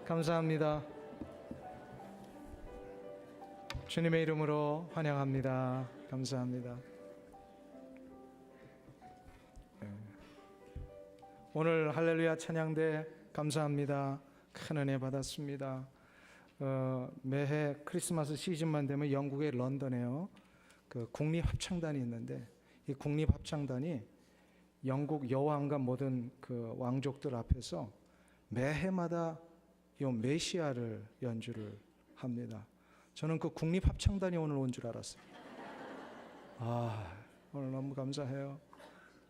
감사합니다. 주님의 이름으로 환영합니다. 감사합니다. 오늘 할렐루야 찬양대 감사합니다. 큰 은혜 받았습니다. 매해 크리스마스 시즌만 되면 영국의 런던에요, 그 국립합창단이 있는데, 이 국립합창단이 영국 여왕과 모든 그 왕족들 앞에서 매해마다 이 메시아를 연주를 합니다. 저는 그 국립합창단이 오늘 온 줄 알았어요. 오늘 너무 감사해요.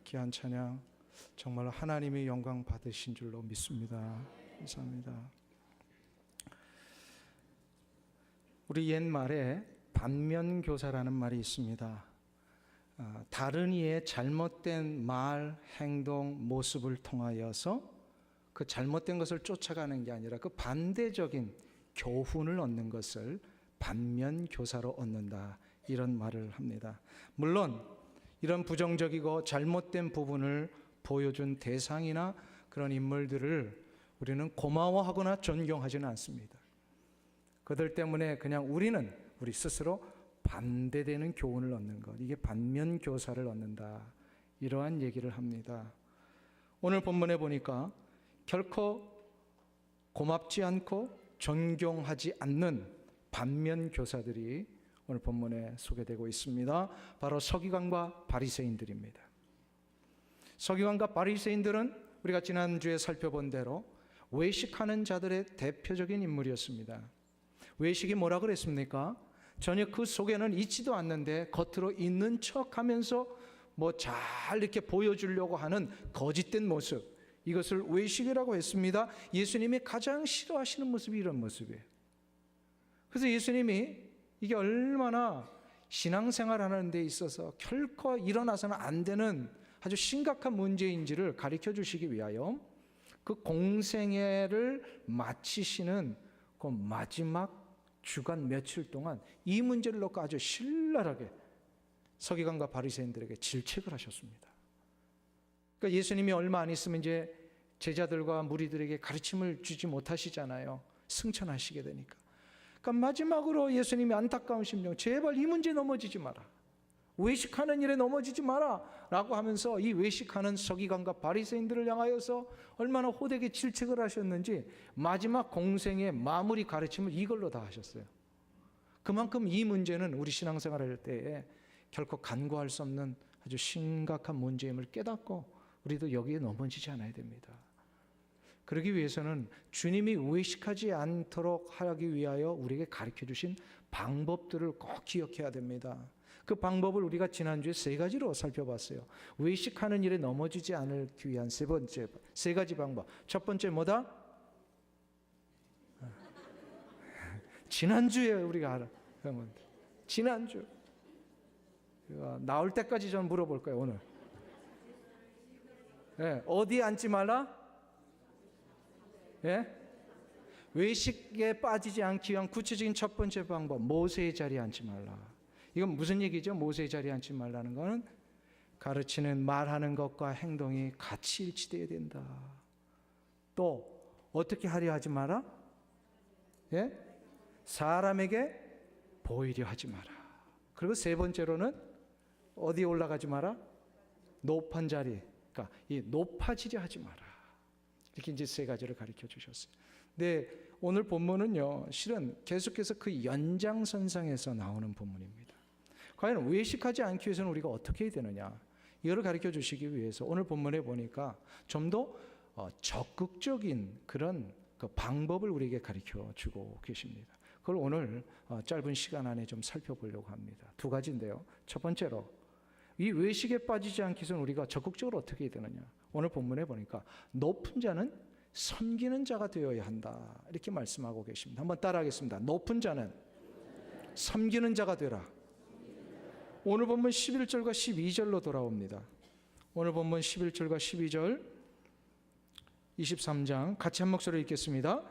귀한 찬양, 정말 하나님의 영광 받으신 줄로 믿습니다. 감사합니다. 우리 옛말에 반면교사라는 말이 있습니다. 다른 이의 잘못된 말, 행동, 모습을 통하여서 그 잘못된 것을 쫓아가는 게 아니라 그 반대적인 교훈을 얻는 것을 반면교사로 얻는다, 이런 말을 합니다. 물론 이런 부정적이고 잘못된 부분을 보여준 대상이나 그런 인물들을 우리는 고마워하거나 존경하지는 않습니다. 그들 때문에 그냥 우리는 우리 스스로 반대되는 교훈을 얻는 것, 이게 반면교사를 얻는다, 이러한 얘기를 합니다. 오늘 본문에 보니까 결코 고맙지 않고 존경하지 않는 반면교사들이 오늘 본문에 소개되고 있습니다. 바로 서기관과 바리새인들입니다. 서기관과 바리새인들은 우리가 지난주에 살펴본 대로 외식하는 자들의 대표적인 인물이었습니다. 외식이 뭐라 그랬습니까? 전혀 그 속에는 있지도 않는데 겉으로 있는 척하면서 뭐 잘 이렇게 보여주려고 하는 거짓된 모습, 이것을 외식이라고 했습니다. 예수님이 가장 싫어하시는 모습이 이런 모습이에요. 그래서 예수님이 이게 얼마나 신앙생활하는 데 있어서 결코 일어나서는 안 되는 아주 심각한 문제인지를 가르쳐 주시기 위하여 그 공생애를 마치시는 그 마지막 주간 며칠 동안 이 문제를 놓고 아주 신랄하게 서기관과 바리새인들에게 질책을 하셨습니다. 그러니까 예수님이 얼마 안 있으면 이제 제자들과 무리들에게 가르침을 주지 못하시잖아요. 승천하시게 되니까. 그러니까 마지막으로 예수님이 안타까운 심정, 제발 이 문제 넘어지지 마라, 외식하는 일에 넘어지지 마라 라고 하면서 이 외식하는 서기관과 바리새인들을 향하여서 얼마나 호되게 질책을 하셨는지 마지막 공생의 마무리 가르침을 이걸로 다 하셨어요. 그만큼 이 문제는 우리 신앙생활할 때에 결코 간과할 수 없는 아주 심각한 문제임을 깨닫고 우리도 여기에 넘어지지 않아야 됩니다. 그러기 위해서는 주님이 외식하지 않도록 하기 위하여 우리에게 가르쳐 주신 방법들을 꼭 기억해야 됩니다. 그 방법을 우리가 지난주에 세 가지로 살펴봤어요. 외식하는 일에 넘어지지 않기 위한 세 가지 방법. 첫 번째 뭐다? 지난주에 우리가 알아본 건데, 지난주 나올 때까지 저는 물어볼 거예요. 오늘 어디에 앉지 말라? 외식에 빠지지 않기 위한 구체적인 첫 번째 방법, 모세의 자리에 앉지 말라. 이건 무슨 얘기죠? 모세의 자리에 앉지 말라는 것은 가르치는 말하는 것과 행동이 같이 일치되어야 된다. 또 어떻게 하려 하지 마라? 사람에게 보이려 하지 마라. 그리고 세 번째로는 어디에 올라가지 마라? 높은 자리, 그러니까 이 높아지려 하지 마라. 이렇게 이제 세 가지를 가르쳐 주셨어요. 근데 오늘 본문은요, 실은 계속해서 그 연장선상에서 나오는 본문입니다. 과연 외식하지 않기 위해서는 우리가 어떻게 해야 되느냐, 이거를 가르쳐 주시기 위해서 오늘 본문에 보니까 좀 더 적극적인 그런 그 방법을 우리에게 가르쳐 주고 계십니다. 그걸 오늘 짧은 시간 안에 좀 살펴보려고 합니다. 두 가지인데요. 첫 번째로 이 외식에 빠지지 않기 위해서는 우리가 적극적으로 어떻게 해야 되느냐, 오늘 본문에 보니까 높은 자는 섬기는 자가 되어야 한다, 이렇게 말씀하고 계십니다. 한번 따라하겠습니다. 높은 자는 섬기는 자가 되라. 오늘 본문 11절과 12절로 돌아옵니다. 오늘 본문 11절과 12절 23장 같이 한 목소리로 읽겠습니다.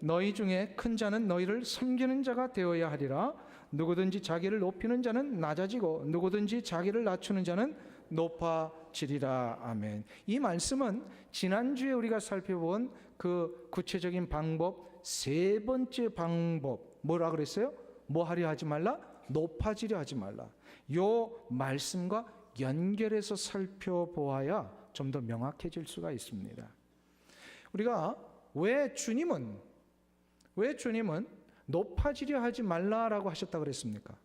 너희 중에 큰 자는 너희를 섬기는 자가 되어야 하리라. 누구든지 자기를 높이는 자는 낮아지고 누구든지 자기를 낮추는 자는 높아지리라. 높아지리라. 아멘. 이 말씀은 지난주에 우리가 살펴본 그 구체적인 방법, 세 번째 방법, 뭐라 그랬어요? 뭐 하려 하지 말라? 높아지려 하지 말라. 요 말씀과 연결해서 살펴보아야 좀 더 명확해질 수가 있습니다. 우리가 왜 주님은 높아지려 하지 말라라고 하셨다 그랬습니까?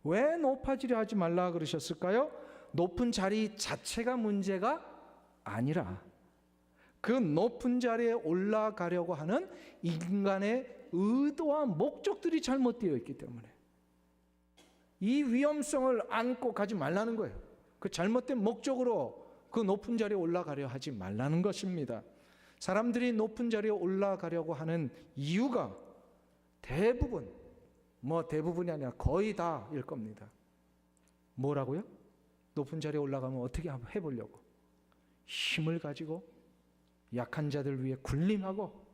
왜 높아지려 하지 말라 그러셨을까요? 높은 자리 자체가 문제가 아니라 그 높은 자리에 올라가려고 하는 인간의 의도와 목적들이 잘못되어 있기 때문에 이 위험성을 안고 가지 말라는 거예요. 그 잘못된 목적으로 그 높은 자리에 올라가려 하지 말라는 것입니다. 사람들이 높은 자리에 올라가려고 하는 이유가 대부분, 대부분이 아니라 거의 다일 겁니다. 뭐라고요? 높은 자리에 올라가면 어떻게 해보려고? 힘을 가지고 약한 자들 위해 군림하고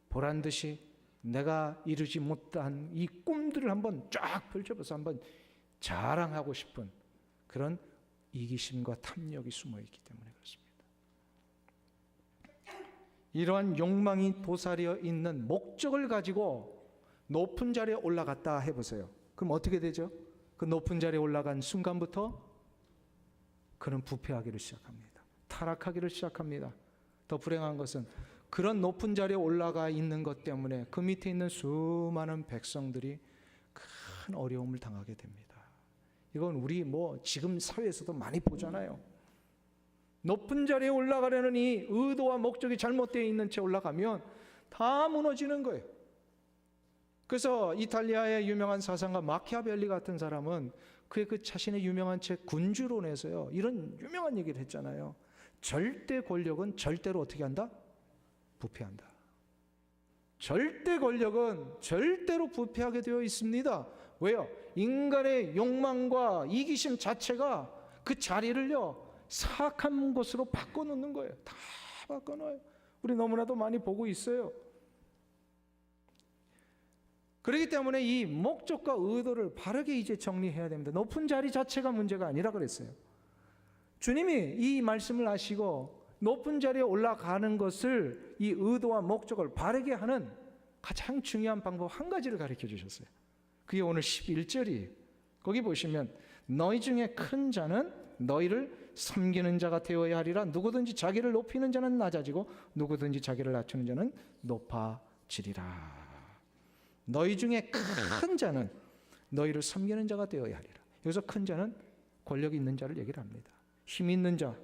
보란듯이 내가 이루지 못한 이 꿈들을 한번 쫙 펼쳐봐서 한번 자랑하고 싶은 그런 이기심과 탐욕이 숨어있기 때문에 그렇습니다. 이러한 욕망이 도사리어 있는 목적을 가지고 높은 자리에 올라갔다 해보세요. 그럼 어떻게 되죠? 그 높은 자리에 올라간 순간부터 그는 부패하기를 시작합니다. 타락하기를 시작합니다. 더 불행한 것은 그런 높은 자리에 올라가 있는 것 때문에 그 밑에 있는 수많은 백성들이 큰 어려움을 당하게 됩니다. 이건 우리 지금 사회에서도 많이 보잖아요. 높은 자리에 올라가려는 이 의도와 목적이 잘못되어 있는 채 올라가면 다 무너지는 거예요. 그래서 이탈리아의 유명한 사상가 마키아벨리 같은 사람은 그의 그 자신의 유명한 책 군주론에서요 이런 유명한 얘기를 했잖아요. 절대 권력은 절대로 어떻게 한다? 부패한다. 절대 권력은 절대로 부패하게 되어 있습니다. 왜요? 인간의 욕망과 이기심 자체가 그 자리를요 사악한 것으로 바꿔놓는 거예요. 다 바꿔놓아요. 우리 너무나도 많이 보고 있어요. 그렇기 때문에 이 목적과 의도를 바르게 이제 정리해야 됩니다. 높은 자리 자체가 문제가 아니라 그랬어요. 주님이 이 말씀을 하시고 높은 자리에 올라가는 것을 이 의도와 목적을 바르게 하는 가장 중요한 방법 한 가지를 가르쳐 주셨어요. 그게 오늘 11절이에요. 거기 보시면 너희 중에 큰 자는 너희를 섬기는 자가 되어야 하리라. 누구든지 자기를 높이는 자는 낮아지고 누구든지 자기를 낮추는 자는 높아지리라. 너희 중에 큰 자는 너희를 섬기는 자가 되어야 하리라. 여기서 큰 자는 권력 있는 자를 얘기를 합니다. 힘 있는 자,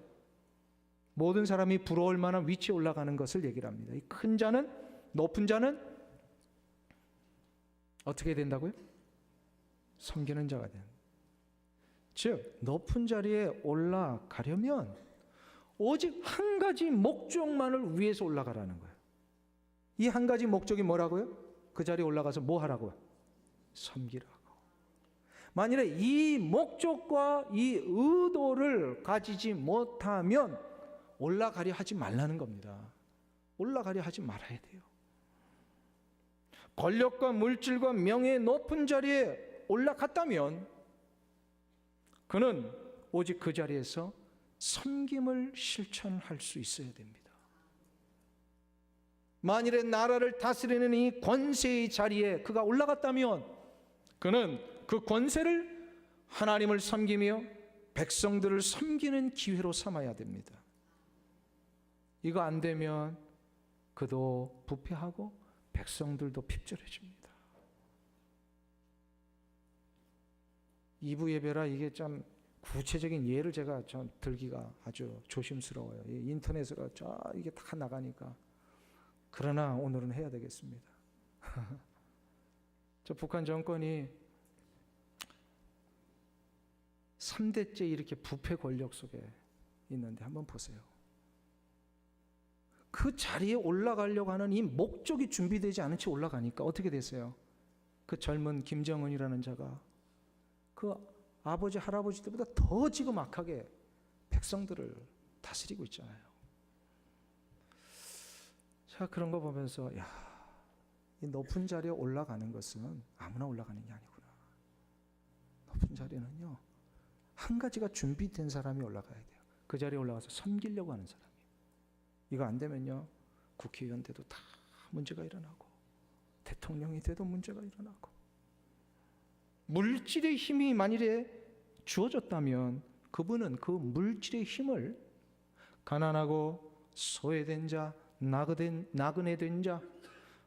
모든 사람이 부러울 만한 위치에 올라가는 것을 얘기를 합니다. 이 큰 자는, 높은 자는 어떻게 된다고요? 섬기는 자가 된다. 즉 높은 자리에 올라가려면 오직 한 가지 목적만을 위해서 올라가라는 거예요. 이 한 가지 목적이 뭐라고요? 그 자리에 올라가서 뭐 하라고요? 섬기라고. 만일에 이 목적과 이 의도를 가지지 못하면 올라가려 하지 말라는 겁니다. 올라가려 하지 말아야 돼요. 권력과 물질과 명예의 높은 자리에 올라갔다면 그는 오직 그 자리에서 섬김을 실천할 수 있어야 됩니다. 만일에 나라를 다스리는 이 권세의 자리에 그가 올라갔다면 그는 그 권세를 하나님을 섬기며 백성들을 섬기는 기회로 삼아야 됩니다. 이거 안 되면 그도 부패하고 백성들도 핍절해집니다. 2부 예배라 이게 참 구체적인 예를 제가 좀 들기가 아주 조심스러워요. 인터넷으로 이게 다 나가니까. 그러나 오늘은 해야 되겠습니다. 저 북한 정권이 3대째 이렇게 부패 권력 속에 있는데 한번 보세요. 그 자리에 올라가려고 하는 이 목적이 준비되지 않은 채 올라가니까 어떻게 됐어요? 그 젊은 김정은이라는 자가 그 아버지 할아버지 때보다 더 지금 악하게 백성들을 다스리고 있잖아요. 자, 그런 거 보면서 이 높은 자리에 올라가는 것은 아무나 올라가는 게 아니구나. 높은 자리는요 한 가지가 준비된 사람이 올라가야 돼요. 그 자리에 올라가서 섬기려고 하는 사람이에요. 이거 안 되면요, 국회의원 돼도 다 문제가 일어나고 대통령이 돼도 문제가 일어나고, 물질의 힘이 만일에 주어졌다면 그분은 그 물질의 힘을 가난하고 소외된 자, 나그네 된 자,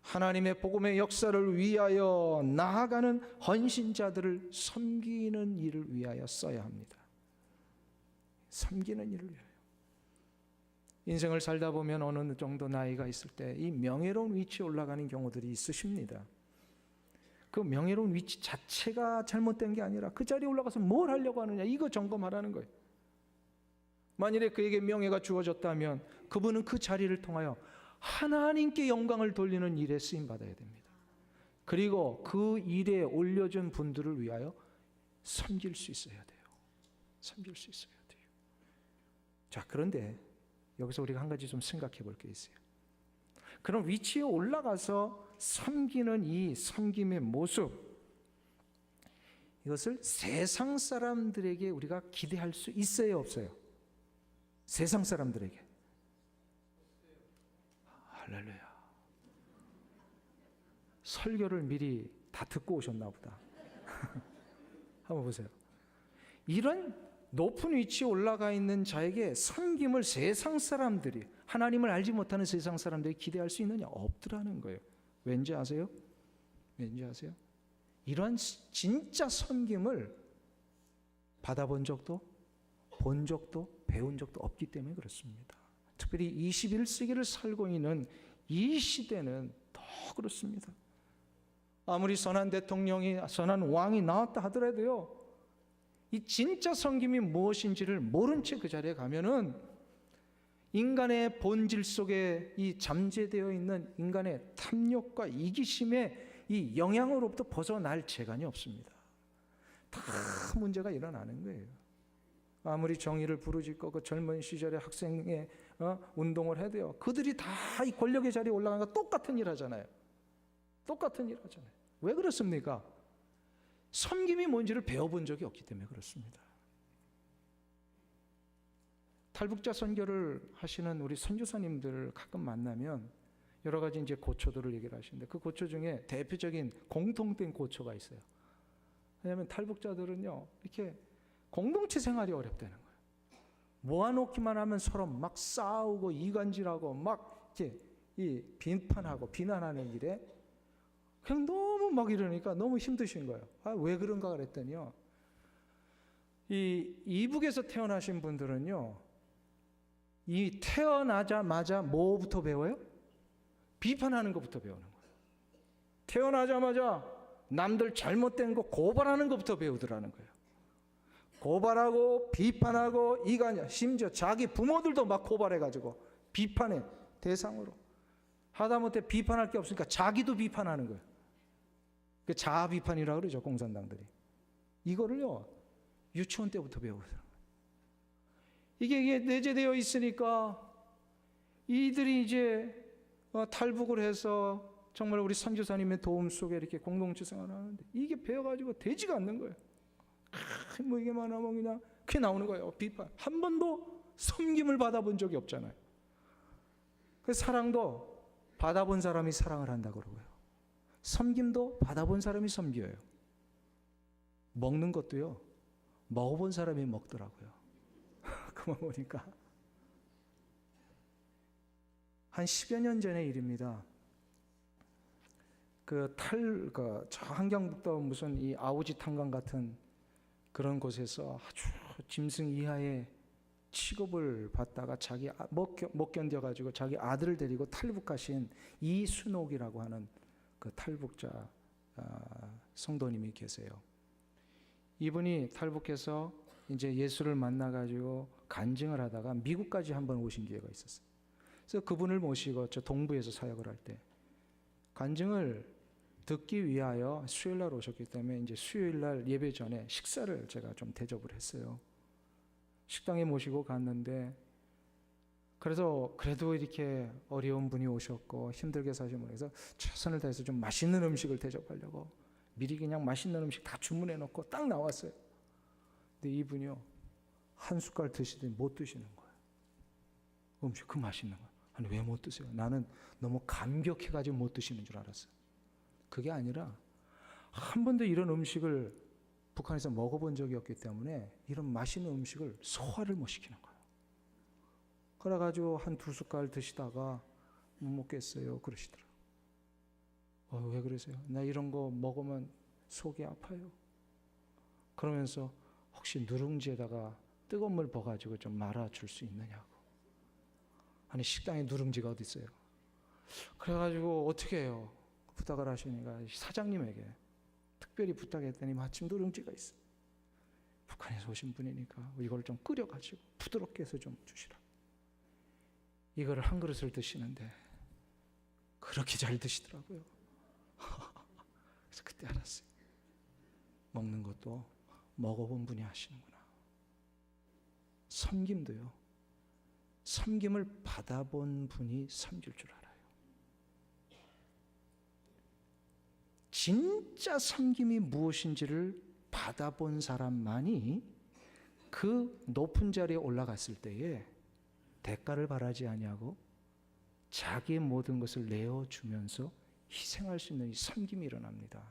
하나님의 복음의 역사를 위하여 나아가는 헌신자들을 섬기는 일을 위하여 써야 합니다. 섬기는 일을 위하여. 인생을 살다 보면 어느 정도 나이가 있을 때 이 명예로운 위치에 올라가는 경우들이 있으십니다. 그 명예로운 위치 자체가 잘못된 게 아니라 그 자리에 올라가서 뭘 하려고 하느냐, 이거 점검하라는 거예요. 만일에 그에게 명예가 주어졌다면 그분은 그 자리를 통하여 하나님께 영광을 돌리는 일에 쓰임받아야 됩니다. 그리고 그 일에 올려준 분들을 위하여 섬길 수 있어야 돼요. 섬길 수 있어야 돼요. 자, 그런데 여기서 우리가 한 가지 좀 생각해 볼 게 있어요. 그럼 위치에 올라가서 섬기는 이 섬김의 모습, 이것을 세상 사람들에게 우리가 기대할 수 있어요, 없어요? 세상 사람들에게. 할렐루야. 설교를 미리 다 듣고 오셨나 보다. 한번 보세요. 이런 높은 위치에 올라가 있는 자에게 섬김을 세상 사람들이, 하나님을 알지 못하는 세상 사람들이 기대할 수 있느냐? 없더라는 거예요. 왠지 아세요? 왠지 아세요? 이러한 진짜 섬김을 받아본 적도, 본 적도, 배운 적도 없기 때문에 그렇습니다. 특별히 21세기를 살고 있는 이 시대는 더 그렇습니다. 아무리 선한 대통령이, 선한 왕이 나왔다 하더라도요, 이 진짜 섬김이 무엇인지를 모른 채 그 자리에 가면은 인간의 본질 속에 이 잠재되어 있는 인간의 탐욕과 이기심의 이 영향으로부터 벗어날 재간이 없습니다. 다 문제가 일어나는 거예요. 아무리 정의를 부르짖고 그 젊은 시절에 학생의 운동을 해도요, 그들이 다 이 권력의 자리에 올라가는 거 똑같은 일 하잖아요. 똑같은 일 하잖아요. 왜 그렇습니까? 섬김이 뭔지를 배워본 적이 없기 때문에 그렇습니다. 탈북자 선교를 하시는 우리 선교사님들을 가끔 만나면 여러 가지 이제 고초들을 얘기를 하시는데, 그 고초 중에 대표적인 공통된 고초가 있어요. 왜냐하면 탈북자들은요, 이렇게 공동체 생활이 어렵다는 거예요. 모아놓기만 하면 서로 막 싸우고 이간질하고 막 이렇게 이 비판하고 비난하는 일에 그냥 너무 막 이러니까 너무 힘드신 거예요. 왜 그런가 그랬더니요, 이 이북에서 태어나신 분들은요, 이 태어나자마자 뭐부터 배워요? 비판하는 것부터 배우는 거예요. 태어나자마자 남들 잘못된 거 고발하는 것부터 배우더라는 거예요. 고발하고 비판하고 이간, 심지어 자기 부모들도 막 고발해가지고 비판의 대상으로, 하다못해 비판할 게 없으니까 자기도 비판하는 거예요. 그 자아 비판이라고 그러죠, 공산당들이. 이거를요, 유치원 때부터 배우더라고요. 이게 내재되어 있으니까 이들이 이제 탈북을 해서 정말 우리 선교사님의 도움 속에 이렇게 공동체 생활을 하는데 이게 배워가지고 되지가 않는 거예요. 뭐 이게만 하면 그냥 그게 나오는 거예요. 비판. 한 번도 섬김을 받아본 적이 없잖아요. 그 사랑도 받아본 사람이 사랑을 한다고 그러고요. 섬김도 받아본 사람이 섬겨요. 먹는 것도요, 먹어본 사람이 먹더라고요. 그만 보니까 한 10여 년 전의 일입니다. 저 한경북도 무슨 이 아우지 탄광 같은 그런 곳에서 아주 짐승 이하의 취급을 받다가 자기 못 견뎌가지고 자기 아들을 데리고 탈북하신 이순옥이라고 하는 그 탈북자 성도님이 계세요. 이분이 탈북해서 이제 예수를 만나가지고 간증을 하다가 미국까지 한번 오신 기회가 있었어요. 그래서 그분을 모시고 저 동부에서 사역을 할 때 간증을 듣기 위하여 수요일날 오셨기 때문에 이제 수요일날 예배 전에 식사를 제가 좀 대접을 했어요. 식당에 모시고 갔는데, 그래서 그래도 이렇게 어려운 분이 오셨고 힘들게 사신 분에서 최선을 다해서 좀 맛있는 음식을 대접하려고 미리 그냥 맛있는 음식 다 주문해 놓고 딱 나왔어요. 근데 이분이요, 한 숟갈 드시더니 못 드시는 거예요. 음식 그 맛있는 거예요. 아니 왜 못 드세요? 나는 너무 감격해가지고 못 드시는 줄 알았어요. 그게 아니라 한 번도 이런 음식을 북한에서 먹어본 적이 없기 때문에 이런 맛있는 음식을 소화를 못 시키는 거예요. 그래가지고 한 두 숟갈 드시다가 못 먹겠어요 그러시더라고요. 왜 그러세요? 나 이런 거 먹으면 속이 아파요. 그러면서 혹시 누룽지에다가 뜨거운 물 부어가지고 좀 말아줄 수 있느냐고. 아니 식당에 누룽지가 어디 있어요? 그래가지고 어떻게 해요? 부탁을 하시니까 사장님에게 특별히 부탁했더니 마침 누룽지가 있어요. 북한에서 오신 분이니까 이걸 좀 끓여가지고 부드럽게 해서 좀 주시라. 이거를 한 그릇을 드시는데 그렇게 잘 드시더라고요. 그래서 그때 알았어요. 먹는 것도 먹어본 분이 하시는구나. 섬김도요, 섬김을 받아본 분이 섬길 줄 알아요. 진짜 섬김이 무엇인지를 받아본 사람만이 그 높은 자리에 올라갔을 때에 대가를 바라지 아니하고 자기의 모든 것을 내어주면서 희생할 수 있는 이 섬김이 일어납니다.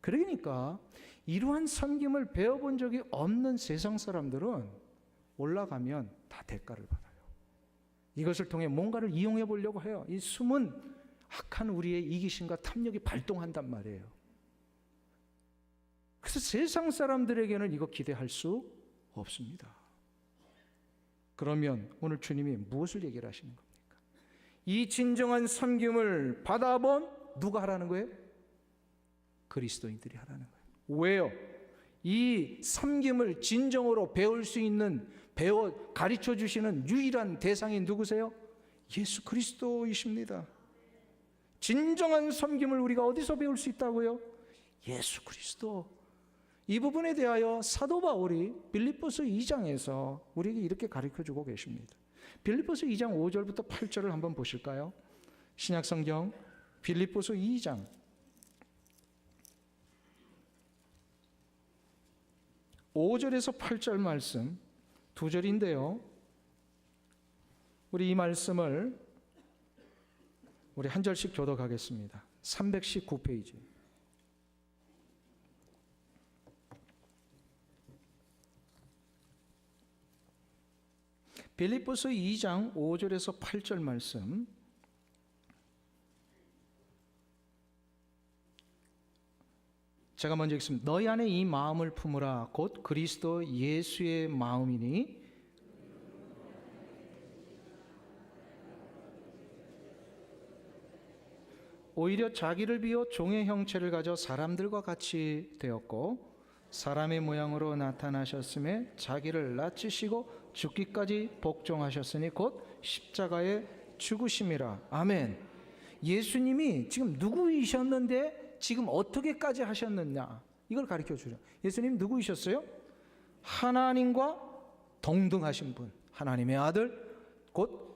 그러니까 이러한 섬김을 배워본 적이 없는 세상 사람들은 올라가면 다 대가를 받아요. 이것을 통해 뭔가를 이용해 보려고 해요. 이 숨은 악한 우리의 이기심과 탐욕이 발동한단 말이에요. 그래서 세상 사람들에게는 이거 기대할 수 없습니다. 그러면 오늘 주님이 무엇을 얘기를 하시는 겁니까? 이 진정한 섬김을 받아본 누가 하라는 거예요? 그리스도인들이 하라는 거예요. 왜요? 이 섬김을 진정으로 배울 수 있는, 가르쳐 주시는 유일한 대상이 누구세요? 예수 그리스도이십니다. 진정한 섬김을 우리가 어디서 배울 수 있다고요? 예수 그리스도. 이 부분에 대하여 사도 바울이 빌립보서 2장에서 우리에게 이렇게 가르쳐주고 계십니다. 빌립보서 2장 5절부터 8절을 한번 보실까요? 신약성경 빌립보서 2장 5절에서 8절 말씀 두 절인데요. 우리 이 말씀을 우리 한 절씩 교독하겠습니다. 319페이지. 빌립보서 2장 5절에서 8절 말씀 제가 먼저 읽습니다. 너희 안에 이 마음을 품으라. 곧 그리스도 예수의 마음이니 오히려 자기를 비워 종의 형체를 가져 사람들과 같이 되었고 사람의 모양으로 나타나셨음에 자기를 낮추시고 죽기까지 복종하셨으니 곧 십자가의 죽으심이라. 아멘. 예수님이 지금 누구이셨는데 지금 어떻게까지 하셨느냐, 이걸 가르쳐 주죠. 예수님 누구이셨어요? 하나님과 동등하신 분, 하나님의 아들, 곧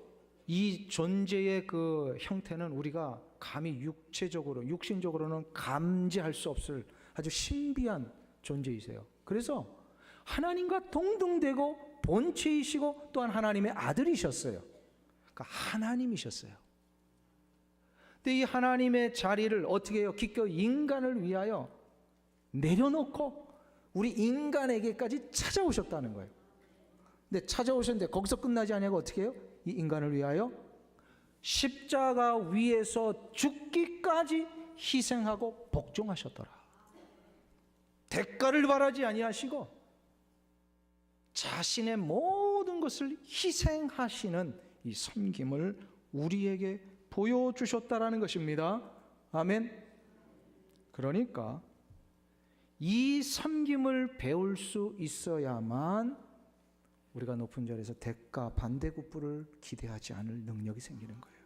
이 존재의 그 형태는 우리가 감히 육신적으로는 감지할 수 없을 아주 신비한 존재이세요. 그래서 하나님과 동등되고 본체이시고 또한 하나님의 아들이셨어요. 그러니까 하나님이셨어요. 근데 이 하나님의 자리를 어떻게 해요? 기꺼이 인간을 위하여 내려놓고 우리 인간에게까지 찾아오셨다는 거예요. 근데 찾아오셨는데 거기서 끝나지 아니하고 어떻게 해요? 이 인간을 위하여 십자가 위에서 죽기까지 희생하고 복종하셨더라. 대가를 바라지 아니하시고 자신의 모든 것을 희생하시는 이 섬김을 우리에게 보여주셨다라는 것입니다. 아멘. 그러니까 이 섬김을 배울 수 있어야만 우리가 높은 자리에서 대가 반대급부를 기대하지 않을 능력이 생기는 거예요.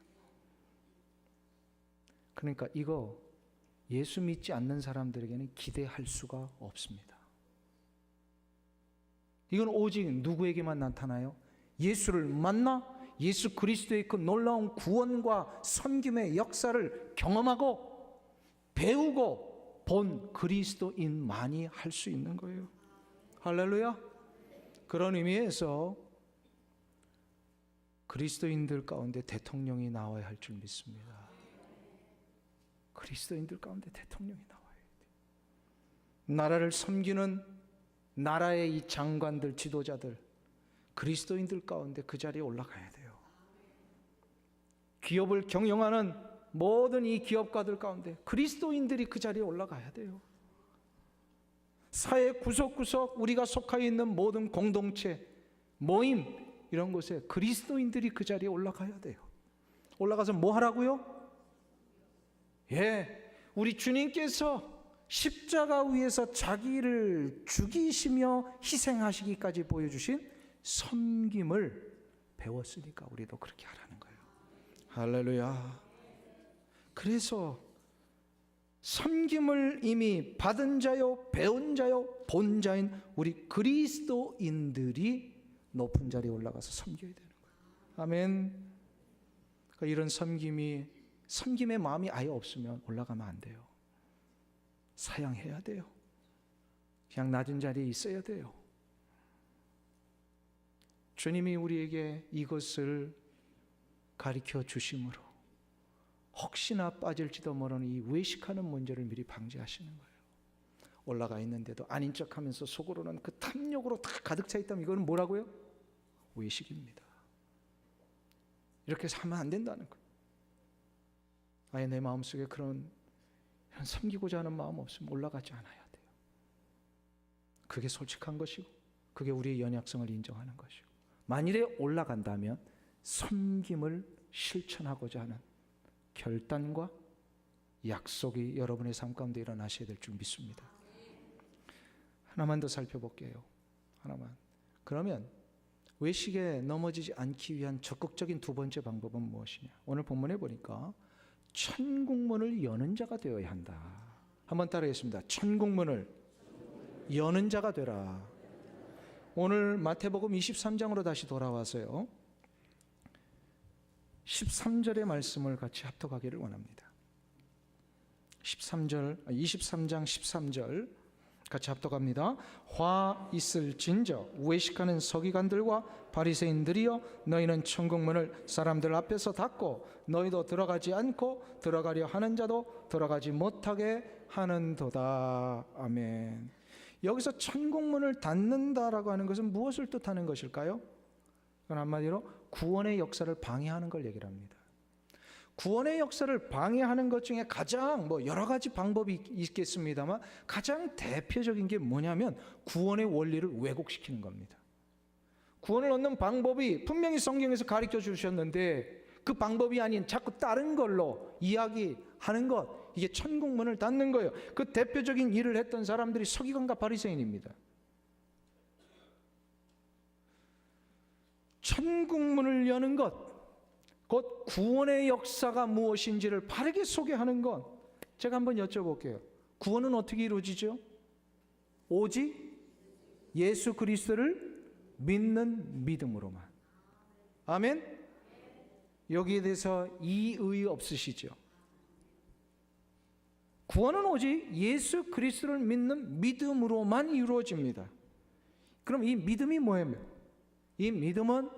그러니까 이거 예수 믿지 않는 사람들에게는 기대할 수가 없습니다. 이건 오직 누구에게만 나타나요? 예수를 만나 예수 그리스도의 그 놀라운 구원과 섬김의 역사를 경험하고 배우고 본 그리스도인만이 할 수 있는 거예요. 할렐루야. 그런 의미에서 그리스도인들 가운데 대통령이 나와야 할 줄 믿습니다. 그리스도인들 가운데 대통령이 나와야 돼요. 나라를 섬기는 나라의 이 장관들, 지도자들, 그리스도인들 가운데 그 자리에 올라가야 돼요. 기업을 경영하는 모든 이 기업가들 가운데 그리스도인들이 그 자리에 올라가야 돼요. 사회 구석구석 우리가 속하여 있는 모든 공동체, 모임 이런 곳에 그리스도인들이 그 자리에 올라가야 돼요. 올라가서 뭐 하라고요? 우리 주님께서 십자가 위에서 자기를 죽이시며 희생하시기까지 보여주신 섬김을 배웠으니까 우리도 그렇게 하라는 거예요. 할렐루야. 그래서 섬김을 이미 받은 자요, 배운 자요, 본 자인 우리 그리스도인들이 높은 자리에 올라가서 섬겨야 되는 거예요. 아멘. 그러니까 이런 섬김의 마음이 아예 없으면 올라가면 안 돼요. 사양해야 돼요. 그냥 낮은 자리에 있어야 돼요. 주님이 우리에게 이것을 가르쳐 주심으로 혹시나 빠질지도 모르는 이 외식하는 문제를 미리 방지하시는 거예요. 올라가 있는데도 아닌 척하면서 속으로는 그 탐욕으로 다 가득 차 있다면 이거는 뭐라고요? 외식입니다. 이렇게 해서 하면 안 된다는 거예요. 아예 내 마음속에 그런 섬기고자 하는 마음 없으면 올라가지 않아야 돼요. 그게 솔직한 것이고 그게 우리의 연약성을 인정하는 것이고, 만일에 올라간다면 섬김을 실천하고자 하는 결단과 약속이 여러분의 삶 가운데 일어나셔야 될 줄 믿습니다. 하나만 더 살펴볼게요. 하나만. 그러면 외식에 넘어지지 않기 위한 적극적인 두 번째 방법은 무엇이냐? 오늘 본문에 보니까 천국문을 여는 자가 되어야 한다. 한번 따라하겠습니다. 천국문을 여는 자가 되라. 오늘 마태복음 23장으로 다시 돌아와서요, 13절의 말씀을 같이 합독하기를 원합니다. 23장 13절 같이 합독합니다. 화 있을진저 외식하는 서기관들과 바리새인들이여, 너희는 천국문을 사람들 앞에서 닫고 너희도 들어가지 않고 들어가려 하는 자도 들어가지 못하게 하는도다. 아멘. 여기서 천국문을 닫는다라고 하는 것은 무엇을 뜻하는 것일까요? 그건 한마디로 구원의 역사를 방해하는 걸 얘기를 합니다. 구원의 역사를 방해하는 것 중에 가장 여러 가지 방법이 있겠습니다만 가장 대표적인 게 뭐냐면 구원의 원리를 왜곡시키는 겁니다. 구원을 얻는 방법이 분명히 성경에서 가르쳐 주셨는데 그 방법이 아닌 자꾸 다른 걸로 이야기하는 것, 이게 천국문을 닫는 거예요. 그 대표적인 일을 했던 사람들이 서기관과 바리새인입니다. 천국문을 여는 것, 곧 구원의 역사가 무엇인지를 바르게 소개하는 것. 제가 한번 여쭤볼게요. 구원은 어떻게 이루어지죠? 오직 예수 그리스도를 믿는 믿음으로만. 아멘? 여기에 대해서 이의 없으시죠? 구원은 오직 예수 그리스도를 믿는 믿음으로만 이루어집니다. 그럼 이 믿음이 뭐예요? 이 믿음은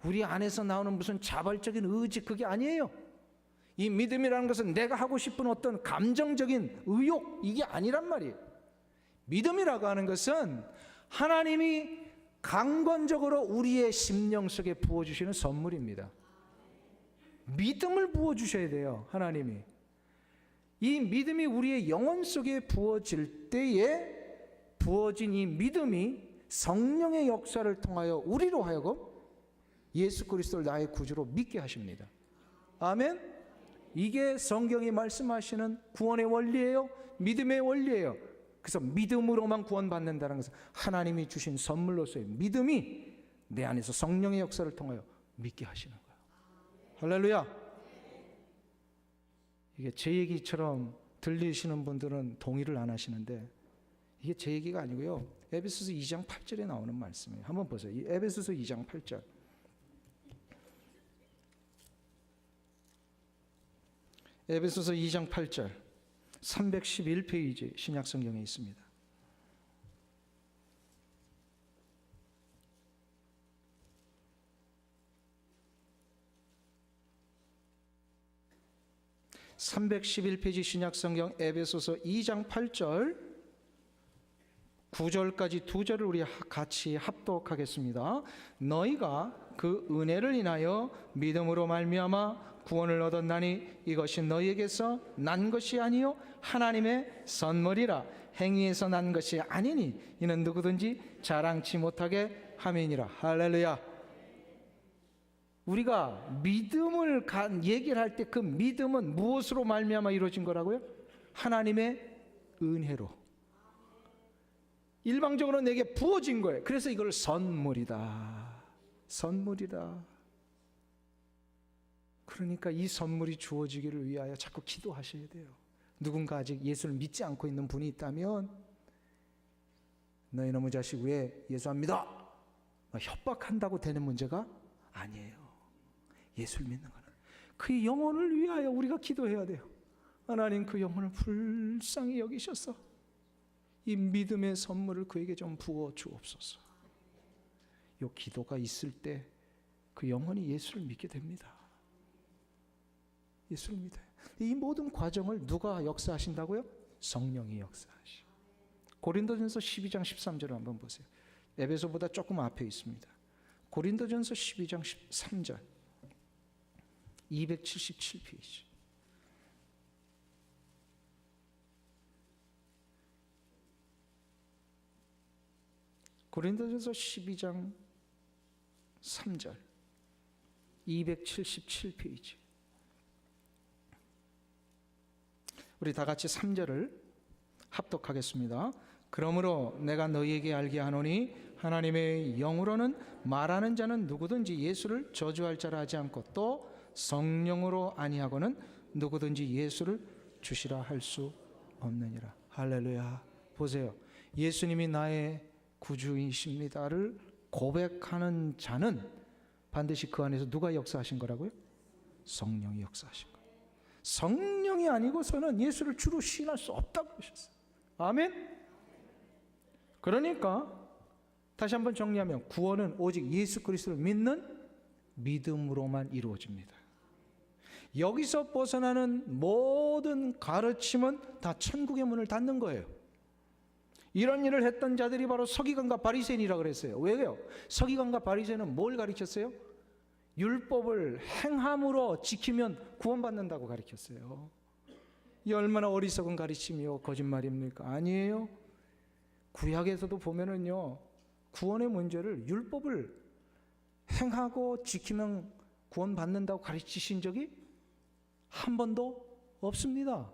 우리 안에서 나오는 무슨 자발적인 의지, 그게 아니에요. 이 믿음이라는 것은 내가 하고 싶은 어떤 감정적인 의욕, 이게 아니란 말이에요. 믿음이라고 하는 것은 하나님이 강권적으로 우리의 심령 속에 부어주시는 선물입니다. 믿음을 부어주셔야 돼요, 하나님이. 이 믿음이 우리의 영혼 속에 부어질 때에 부어진 이 믿음이 성령의 역사를 통하여 우리로 하여금 예수 그리스도를 나의 구주로 믿게 하십니다. 아멘? 이게 성경이 말씀하시는 구원의 원리예요. 믿음의 원리예요. 그래서 믿음으로만 구원받는다는 것은 하나님이 주신 선물로서의 믿음이 내 안에서 성령의 역사를 통하여 믿게 하시는 거예요. 할렐루야. 이게 제 얘기처럼 들리시는 분들은 동의를 안 하시는데 이게 제 얘기가 아니고요, 에베소서 2장 8절에 나오는 말씀이에요. 한번 보세요. 이 에베소서 2장 8절. 에베소서 2장 8절. 311페이지 신약성경에 있습니다. (311페이지) 신약성경 에베소서 2장 8절 9절까지 두 절을 우리 같이 합독하겠습니다. 너희가 그 은혜를 인하여 믿음으로 말미암아 구원을 얻었나니 이것이 너희에게서 난 것이 아니요 하나님의 선물이라. 행위에서 난 것이 아니니 이는 누구든지 자랑치 못하게 함이니라. 할렐루야. 우리가 믿음을 얘기를 할 때 그 믿음은 무엇으로 말미암아 이루어진 거라고요? 하나님의 은혜로. 일방적으로 내게 부어진 거예요. 그래서 이걸 선물이다. 선물이다. 그러니까 이 선물이 주어지기를 위하여 자꾸 기도하셔야 돼요. 누군가 아직 예수를 믿지 않고 있는 분이 있다면 너희 너무 자식 왜 예수 안 믿어? 협박한다고 되는 문제가 아니에요. 예수를 믿는 거는 그의 영혼을 위하여 우리가 기도해야 돼요. 하나님 그 영혼을 불쌍히 여기셔서 이 믿음의 선물을 그에게 좀 부어 주옵소서. 이 기도가 있을 때 그 영혼이 예수를 믿게 됩니다. 예수를 믿어요. 이 모든 과정을 누가 역사하신다고요? 성령이 역사하시. 고린도전서 12장 13절을 한번 보세요. 에베소보다 조금 앞에 있습니다. 고린도전서 12장 13절 277페이지. 고린도전서 12장 3절 277페이지. 우리 다 같이 3절을 합독하겠습니다. 그러므로 내가 너희에게 알게 하노니 하나님의 영으로는 말하는 자는 누구든지 예수를 저주할 자라 하지 않고 또 성령으로 아니하고는 누구든지 예수를 주시라 할 수 없느니라. 할렐루야. 보세요. 예수님이 나의 구주이십니다를 고백하는 자는 반드시 그 안에서 누가 역사하신 거라고요? 성령이 역사하신 거예요. 성령이 아니고서는 예수를 주로 시인할 수 없다고 그러셨어요. 아멘. 그러니까 다시 한번 정리하면 구원은 오직 예수 그리스도를 믿는 믿음으로만 이루어집니다. 여기서 벗어나는 모든 가르침은 다 천국의 문을 닫는 거예요. 이런 일을 했던 자들이 바로 서기관과 바리새인이라고 그랬어요. 왜요? 서기관과 바리새인은 뭘 가르쳤어요? 율법을 행함으로 지키면 구원받는다고 가르쳤어요. 이 얼마나 어리석은 가르침이요 거짓말입니까? 아니에요. 구약에서도 보면은요 구원의 문제를 율법을 행하고 지키면 구원받는다고 가르치신 적이 한 번도 없습니다.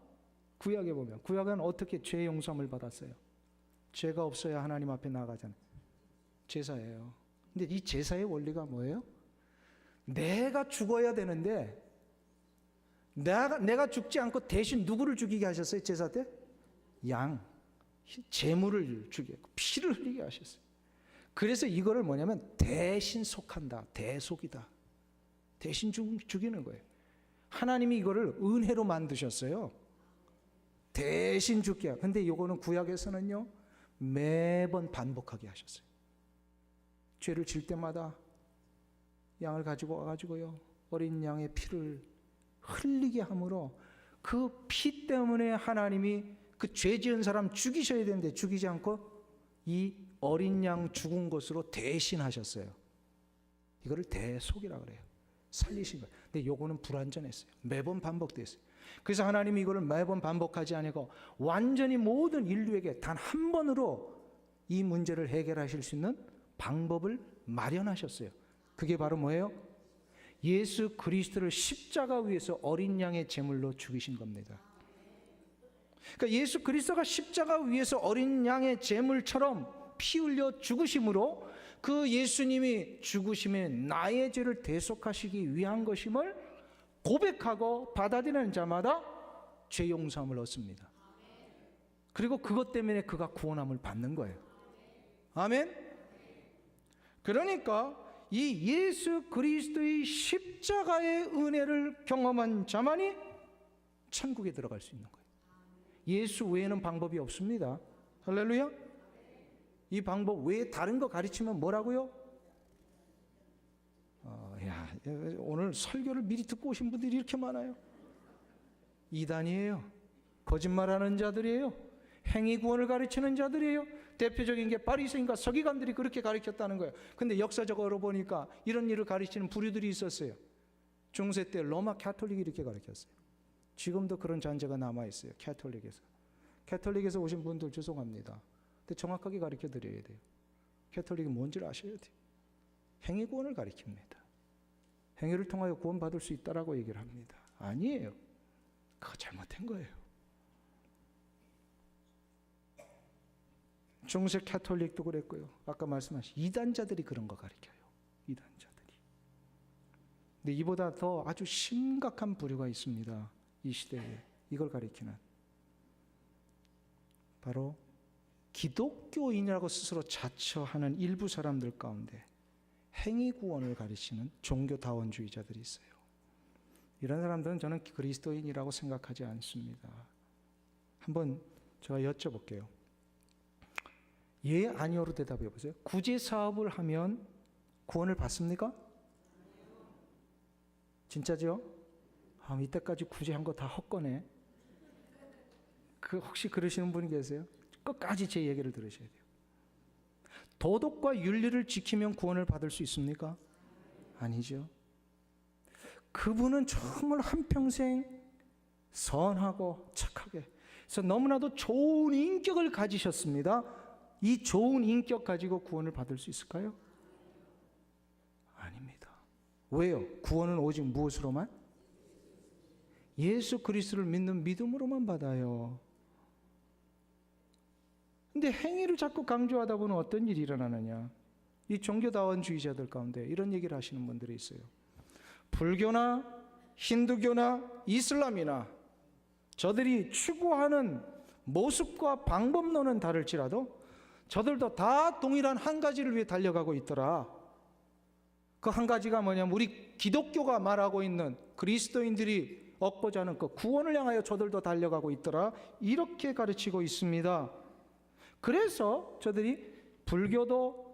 구약에 보면 구약은 어떻게 죄 용서함을 받았어요? 죄가 없어야 하나님 앞에 나가잖아요. 제사예요. 근데 이 제사의 원리가 뭐예요? 내가 죽어야 되는데 내가 죽지 않고 대신 누구를 죽이게 하셨어요? 제사 때? 양, 제물을 죽이게 하고 피를 흘리게 하셨어요. 그래서 이거를 뭐냐면 대신 속한다, 대속이다. 대신 죽이는 거예요. 하나님이 이거를 은혜로 만드셨어요. 대신 죽게 하고. 근데 이거는 구약에서는요 매번 반복하게 하셨어요. 죄를 질 때마다 양을 가지고 와가지고요 어린 양의 피를 흘리게 함으로 그 피 때문에 하나님이 그 죄 지은 사람 죽이셔야 되는데 죽이지 않고 이 어린 양 죽은 것으로 대신하셨어요. 이거를 대속이라고 그래요. 살리신 거예요. 근데 요거는 불완전했어요. 매번 반복됐어요. 그래서 하나님이 이거를 매번 반복하지 아니고 완전히 모든 인류에게 단 한 번으로 이 문제를 해결하실 수 있는 방법을 마련하셨어요. 그게 바로 뭐예요? 예수 그리스도를 십자가 위에서 어린 양의 제물로 죽이신 겁니다. 그러니까 예수 그리스도가 십자가 위에서 어린 양의 제물처럼 피 흘려 죽으심으로 그 예수님이 죽으심에 나의 죄를 대속하시기 위한 것임을 고백하고 받아들이는 자마다 죄 용서함을 얻습니다. 그리고 그것 때문에 그가 구원함을 받는 거예요. 아멘. 그러니까 이 예수 그리스도의 십자가의 은혜를 경험한 자만이 천국에 들어갈 수 있는 거예요. 예수 외에는 방법이 없습니다. 할렐루야. 이 방법 외에 다른 거 가르치면 뭐라고요? 오늘 설교를 미리 듣고 오신 분들이 이렇게 많아요. 이단이에요. 거짓말하는 자들이에요. 행위 구원을 가르치는 자들이에요. 대표적인 게 바리새인과 서기관들이 그렇게 가르쳤다는 거예요. 근데 역사적으로 보니까 이런 일을 가르치는 부류들이 있었어요. 중세 때 로마 캐톨릭이 이렇게 가르쳤어요. 지금도 그런 잔재가 남아있어요. 캐톨릭에서 오신 분들 죄송합니다. 근데 정확하게 가르쳐 드려야 돼요. 캐톨릭이 뭔지를 아셔야 돼요. 행위 구원을 가르칩니다. 행위를 통하여 구원받을 수 있다라고 얘기를 합니다. 아니에요. 그거 잘못된 거예요. 중세 캐톨릭도 그랬고요. 아까 말씀하신 이단자들이 그런 거 가르쳐요. 이단자들이. 근데 이보다 더 아주 심각한 부류가 있습니다. 이 시대에 이걸 가리키는 바로 기독교인이라고 스스로 자처하는 일부 사람들 가운데 행위 구원을 가르치는 종교다원주의자들이 있어요. 이런 사람들은 저는 그리스도인이라고 생각하지 않습니다. 한번 제가 여쭤볼게요. 예, 아니요로 대답해 보세요. 구제 사업을 하면 구원을 받습니까? 진짜죠? 이때까지 구제한 거 다 헛거네. 혹시 그러시는 분이 계세요? 끝까지 제 얘기를 들으셔야 돼요. 도덕과 윤리를 지키면 구원을 받을 수 있습니까? 아니죠. 그분은 정말 한평생 선하고 착하게, 그래서 너무나도 좋은 인격을 가지셨습니다. 이 좋은 인격 가지고 구원을 받을 수 있을까요? 아닙니다. 왜요? 구원은 오직 무엇으로만? 예수 그리스도를 믿는 믿음으로만 받아요. 근데 행위를 자꾸 강조하다 보면 어떤 일이 일어나느냐? 이 종교다원주의자들 가운데 이런 얘기를 하시는 분들이 있어요. 불교나 힌두교나 이슬람이나 저들이 추구하는 모습과 방법론은 다를지라도 저들도 다 동일한 한 가지를 위해 달려가고 있더라. 그 한 가지가 뭐냐면 우리 기독교가 말하고 있는 그리스도인들이 얻고자 하는 그 구원을 향하여 저들도 달려가고 있더라. 이렇게 가르치고 있습니다. 그래서 저들이 불교도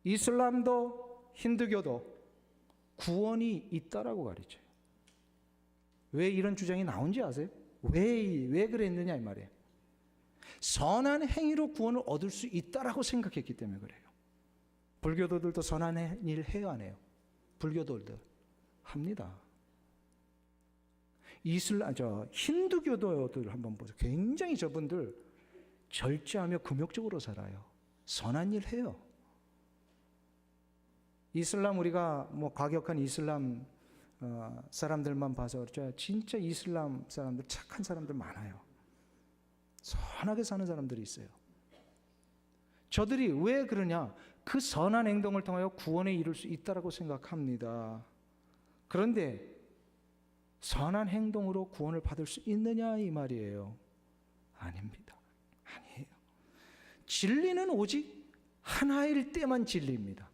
이슬람도 힌두교도 구원이 있다라고 가르쳐요. 왜 이런 주장이 나온지 아세요? 왜 그랬느냐 이 말이에요. 선한 행위로 구원을 얻을 수 있다라고 생각했기 때문에 그래요. 불교도들도 선한 일 해요, 안 해요? 불교도들 합니다. 힌두교도들 한번 보세요. 굉장히 저분들 절제하며 금욕적으로 살아요. 선한 일 해요. 이슬람 우리가 과격한 이슬람 사람들만 봐서 그렇죠. 진짜 이슬람 사람들 착한 사람들 많아요. 선하게 사는 사람들이 있어요. 저들이 왜 그러냐? 그 선한 행동을 통하여 구원에 이룰 수 있다라고 생각합니다. 그런데 선한 행동으로 구원을 받을 수 있느냐 이 말이에요. 아닙니다. 아니에요. 진리는 오직 하나일 때만 진리입니다.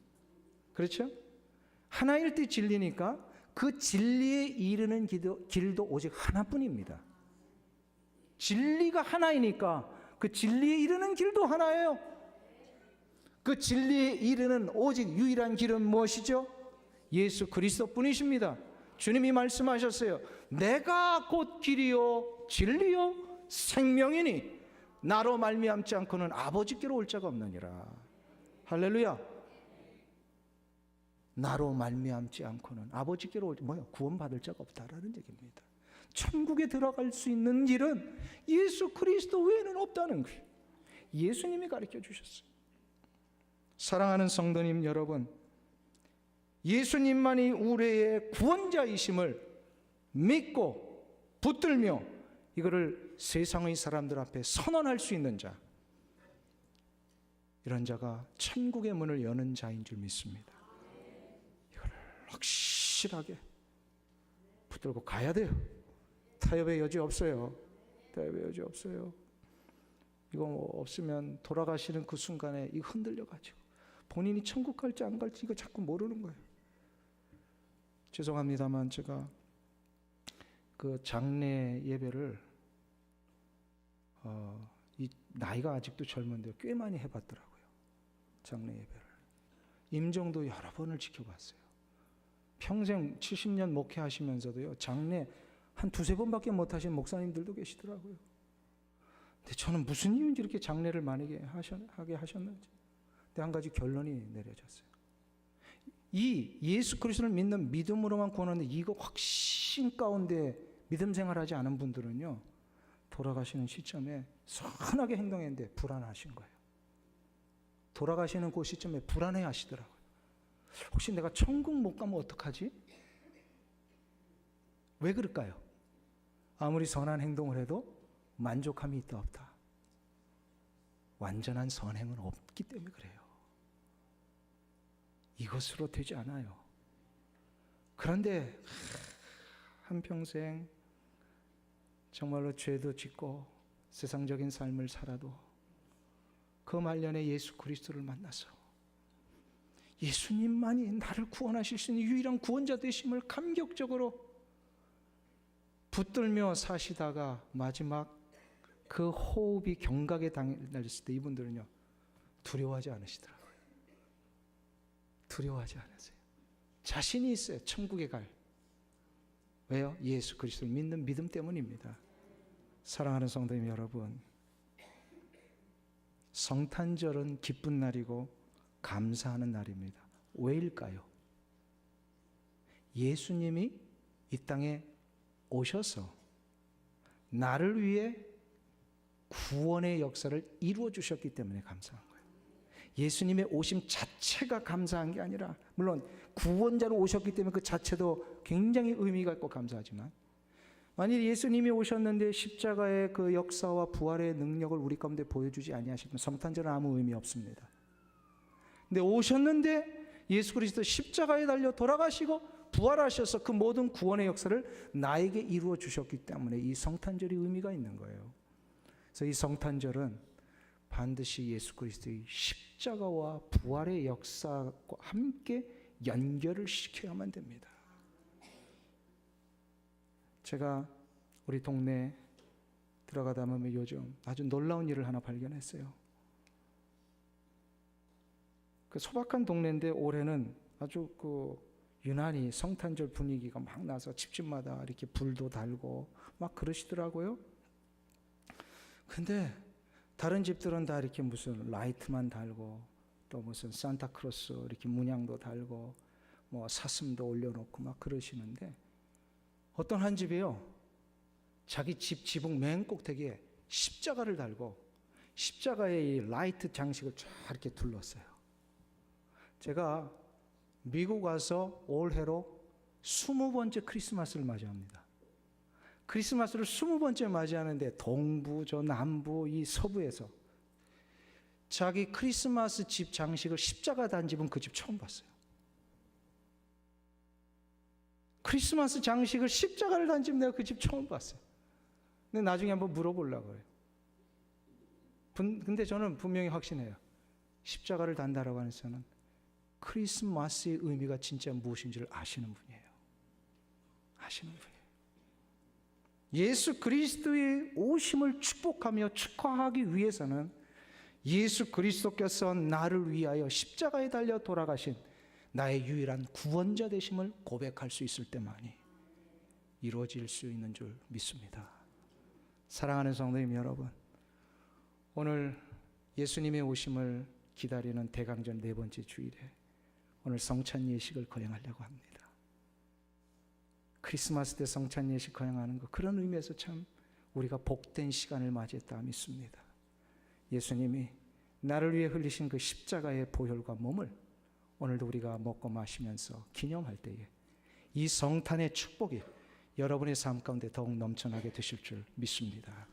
그렇죠? 하나일 때 진리니까 그 진리에 이르는 길도 오직 하나뿐입니다. 진리가 하나이니까 그 진리에 이르는 길도 하나예요. 그 진리에 이르는 오직 유일한 길은 무엇이죠? 예수 그리스도뿐이십니다. 주님이 말씀하셨어요. 내가 곧 길이요 진리요 생명이니 나로 말미암지 않고는 아버지께로 올 자가 없느니라. 할렐루야. 나로 말미암지 않고는 아버지께로 구원받을 자가 없다라는 얘기입니다. 천국에 들어갈 수 있는 길은 예수 그리스도 외에는 없다는 거예요. 예수님이 가르쳐 주셨어요. 사랑하는 성도님 여러분, 예수님만이 우리의 구원자이심을 믿고 붙들며 이거를 세상의 사람들 앞에 선언할 수 있는 자, 이런 자가 천국의 문을 여는 자인 줄 믿습니다. 이거를 확실하게 붙들고 가야 돼요. 타협의 여지 없어요. 타협의 여지 없어요. 이거 없으면 돌아가시는 그 순간에 이 흔들려가지고 본인이 천국 갈지 안 갈지 이거 자꾸 모르는 거예요. 죄송합니다만 제가 그 장례 예배를 이 나이가 아직도 젊은데 꽤 많이 해봤더라고요. 장례 예배를. 임종도 여러 번을 지켜봤어요. 평생 70년 목회하시면서도요, 장례 한 두세 번밖에 못 하신 목사님들도 계시더라고요. 근데 저는 무슨 이유인지 이렇게 장례를 많이 하게 하셨는지. 근데 한 가지 결론이 내려졌어요. 이 예수 그리스도를 믿는 믿음으로만 구원하는데 이거 확신 가운데 믿음 생활하지 않은 분들은요, 돌아가시는 시점에 선하게 행동했는데 불안하신 거예요. 돌아가시는 그 시점에 불안해 하시더라고요. 혹시 내가 천국 못 가면 어떡하지? 왜 그럴까요? 아무리 선한 행동을 해도 만족함이 있다 없다. 완전한 선행은 없기 때문에 그래요. 이것으로 되지 않아요. 그런데 한평생 정말로 죄도 짓고 세상적인 삶을 살아도 그 말년에 예수 그리스도를 만나서 예수님만이 나를 구원하실 수 있는 유일한 구원자 되심을 감격적으로 붙들며 사시다가 마지막 그 호흡이 경각에 달렸을 때 이분들은요, 두려워하지 않으시더라고요. 두려워하지 않으세요. 자신이 있어요. 천국에 갈. 왜요? 예수 그리스도를 믿는 믿음 때문입니다. 사랑하는 성도님 여러분, 성탄절은 기쁜 날이고 감사하는 날입니다. 왜일까요? 예수님이 이 땅에 오셔서 나를 위해 구원의 역사를 이루어 주셨기 때문에 감사한 거예요. 예수님의 오심 자체가 감사한 게 아니라, 물론 구원자로 오셨기 때문에 그 자체도 굉장히 의미가 있고 감사하지만, 만일 예수님이 오셨는데 십자가의 그 역사와 부활의 능력을 우리 가운데 보여주지 아니하시면 성탄절은 아무 의미 없습니다. 근데 오셨는데 예수 그리스도 십자가에 달려 돌아가시고 부활하셔서 그 모든 구원의 역사를 나에게 이루어 주셨기 때문에 이 성탄절이 의미가 있는 거예요. 그래서 이 성탄절은 반드시 예수 그리스도의 십자가와 부활의 역사와 함께 연결을 시켜야만 됩니다. 제가 우리 동네에 들어가다 보면 요즘 아주 놀라운 일을 하나 발견했어요. 그 소박한 동네인데 올해는 아주 유난히 성탄절 분위기가 막 나서 집집마다 이렇게 불도 달고 막 그러시더라고요. 근데 다른 집들은 다 이렇게 무슨 라이트만 달고 또 무슨 산타크로스 이렇게 문양도 달고 뭐 사슴도 올려놓고 막 그러시는데, 어떤 한 집이요, 자기 집 지붕 맨 꼭대기에 십자가를 달고 십자가에 이 라이트 장식을 쫙 이렇게 둘렀어요. 제가 미국 와서 올해로 20번째 크리스마스를 맞이합니다. 크리스마스를 20번째 맞이하는데 동부, 저 남부, 이 서부에서 자기 크리스마스 집 장식을 십자가 단 집은 그 집 처음 봤어요. 크리스마스 장식을 십자가를 단 집 내가 그 집 처음 봤어요. 근데 나중에 한번 물어보려고 해요. 근데 저는 분명히 확신해요. 십자가를 단다라고 하는 것은 크리스마스의 의미가 진짜 무엇인지를 아시는 분이에요. 아시는 분이에요. 예수 그리스도의 오심을 축복하며 축하하기 위해서는 예수 그리스도께서 나를 위하여 십자가에 달려 돌아가신 나의 유일한 구원자 되심을 고백할 수 있을 때만이 이루어질 수 있는 줄 믿습니다. 사랑하는 성도님 여러분, 오늘 예수님의 오심을 기다리는 대강절 4번째 주일에 오늘 성찬 예식을 거행하려고 합니다. 크리스마스 때 성찬 예식 거행하는 것, 그런 의미에서 참 우리가 복된 시간을 맞이했다 믿습니다. 예수님이 나를 위해 흘리신 그 십자가의 보혈과 몸을 오늘도 우리가 먹고 마시면서 기념할 때에 이 성탄의 축복이 여러분의 삶 가운데 더욱 넘쳐나게 되실 줄 믿습니다.